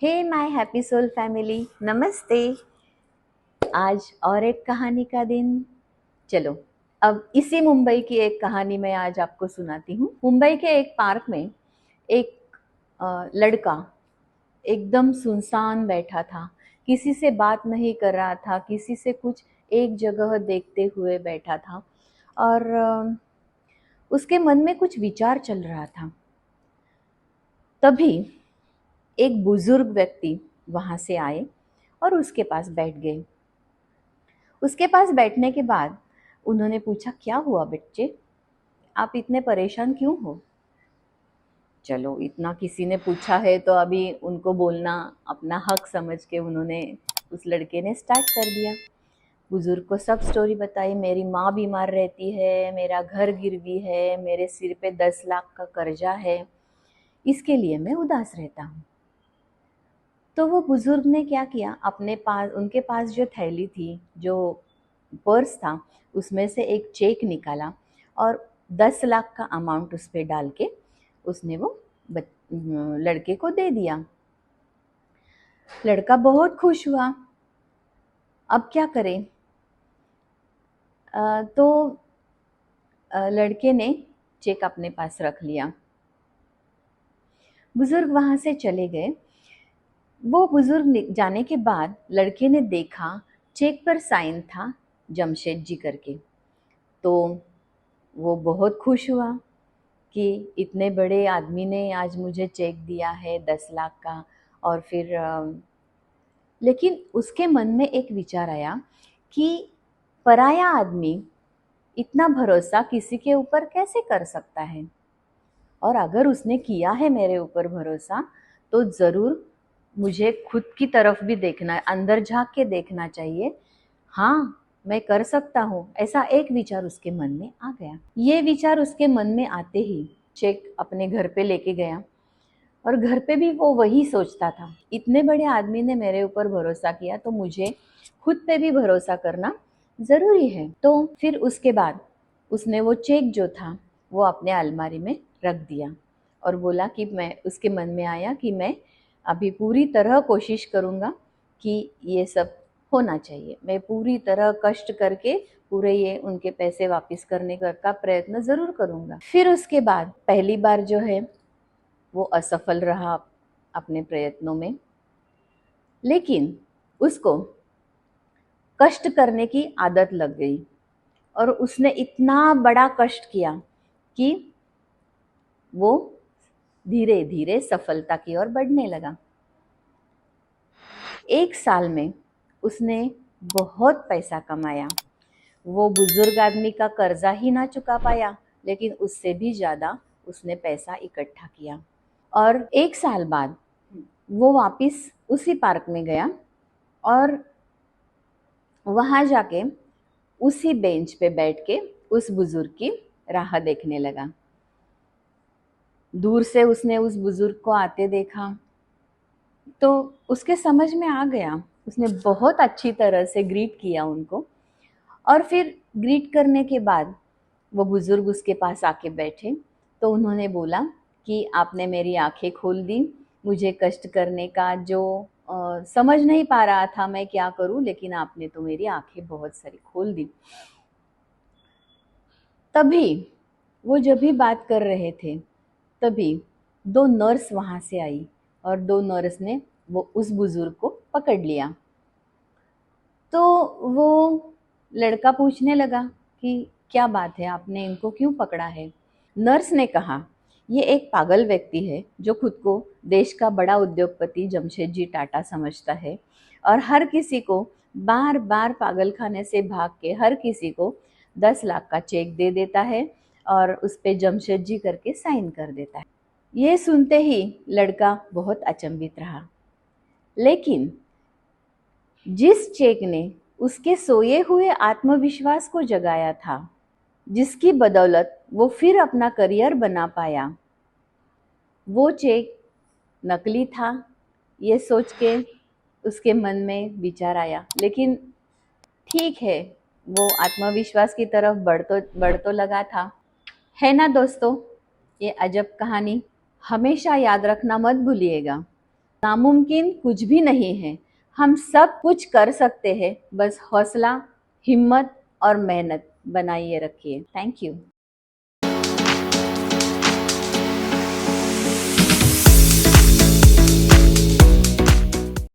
Hey my happy soul family, नमस्ते। आज और एक कहानी का दिन। चलो, अब इसी मुंबई की एक कहानी मैं आज आपको सुनाती हूँ। मुंबई के एक पार्क में एक लड़का एकदम सुनसान बैठा था। किसी से बात नहीं कर रहा था, किसी से कुछ, एक जगह देखते हुए बैठा था। और उसके मन में कुछ विचार चल रहा था। तभी एक बुजुर्ग व्यक्ति वहाँ से आए और उसके पास बैठ गए। उसके पास बैठने के बाद उन्होंने पूछा, क्या हुआ बच्चे, आप इतने परेशान क्यों हो? चलो, इतना किसी ने पूछा है तो अभी उनको बोलना अपना हक समझ के उन्होंने, उस लड़के ने स्टार्ट कर दिया। बुजुर्ग को सब स्टोरी बताई। मेरी माँ बीमार रहती है, मेरा घर गिरवी है, मेरे सिर पे 10 लाख का कर्जा है, इसके लिए मैं उदास रहता हूँ। तो वो बुजुर्ग ने क्या किया, अपने पास, उनके पास जो थैली थी, जो पर्स था, उसमें से एक चेक निकाला और 10 लाख का अमाउंट उस पर डाल के उसने वो लड़के को दे दिया। लड़का बहुत खुश हुआ। अब क्या करे? तो लड़के ने चेक अपने पास रख लिया। बुजुर्ग वहां से चले गए। वो बुजुर्ग जाने के बाद लड़के ने देखा, चेक पर साइन था जमशेद जी करके। तो वो बहुत खुश हुआ कि इतने बड़े आदमी ने आज मुझे चेक दिया है 10 लाख का। और फिर लेकिन उसके मन में एक विचार आया कि पराया आदमी इतना भरोसा किसी के ऊपर कैसे कर सकता है, और अगर उसने किया है मेरे ऊपर भरोसा तो ज़रूर मुझे खुद की तरफ भी देखना, अंदर झांक के देखना चाहिए। हाँ, मैं कर सकता हूँ, ऐसा एक विचार उसके मन में आ गया। ये विचार उसके मन में आते ही चेक अपने घर पे लेके गया। और घर पे भी वो वही सोचता था, इतने बड़े आदमी ने मेरे ऊपर भरोसा किया तो मुझे खुद पे भी भरोसा करना ज़रूरी है। तो फिर उसके बाद उसने वो चेक जो था वो अपने अलमारी में रख दिया और बोला कि मैं, उसके मन में आया कि मैं अभी पूरी तरह कोशिश करूँगा कि ये सब होना चाहिए। मैं पूरी तरह कष्ट करके पूरे ये उनके पैसे वापस करने का प्रयत्न ज़रूर करूँगा। फिर उसके बाद पहली बार जो है वो असफल रहा अपने प्रयत्नों में, लेकिन उसको कष्ट करने की आदत लग गई और उसने इतना बड़ा कष्ट किया कि वो धीरे धीरे सफलता की ओर बढ़ने लगा। 1 साल में उसने बहुत पैसा कमाया। वो बुजुर्ग आदमी का कर्जा ही ना चुका पाया, लेकिन उससे भी ज़्यादा उसने पैसा इकट्ठा किया। और 1 साल बाद वो वापस उसी पार्क में गया और वहाँ जाके उसी बेंच पे बैठ के उस बुजुर्ग की राह देखने लगा। दूर से उसने उस बुजुर्ग को आते देखा तो उसके समझ में आ गया। उसने बहुत अच्छी तरह से ग्रीट किया उनको। और फिर ग्रीट करने के बाद वो बुजुर्ग उसके पास आके बैठे तो उन्होंने बोला कि आपने मेरी आंखें खोल दी। मुझे कष्ट करने का जो समझ नहीं पा रहा था मैं क्या करूं, लेकिन आपने तो मेरी आंखें बहुत सारी खोल दी। तभी वो जब भी बात कर रहे थे तभी 2 नर्स वहाँ से आई और 2 नर्स ने वो उस बुजुर्ग को पकड़ लिया। तो वो लड़का पूछने लगा कि क्या बात है, आपने इनको क्यों पकड़ा है? नर्स ने कहा, ये एक पागल व्यक्ति है जो खुद को देश का बड़ा उद्योगपति जमशेद जी टाटा समझता है और हर किसी को बार बार पागल खाने से भाग के हर किसी को 10 लाख का चेक दे देता है और उस पे जमशेद जी करके साइन कर देता है। ये सुनते ही लड़का बहुत अचंभित रहा। लेकिन जिस चेक ने उसके सोए हुए आत्मविश्वास को जगाया था, जिसकी बदौलत वो फिर अपना करियर बना पाया, वो चेक नकली था। ये सोच के उसके मन में विचार आया, लेकिन ठीक है, वो आत्मविश्वास की तरफ बढ़ तो लगा था। है ना दोस्तों, ये अजब कहानी हमेशा याद रखना मत भूलिएगा। नामुमकिन कुछ भी नहीं है, हम सब कुछ कर सकते हैं, बस हौसला, हिम्मत और मेहनत बनाइए रखिए। Thank you.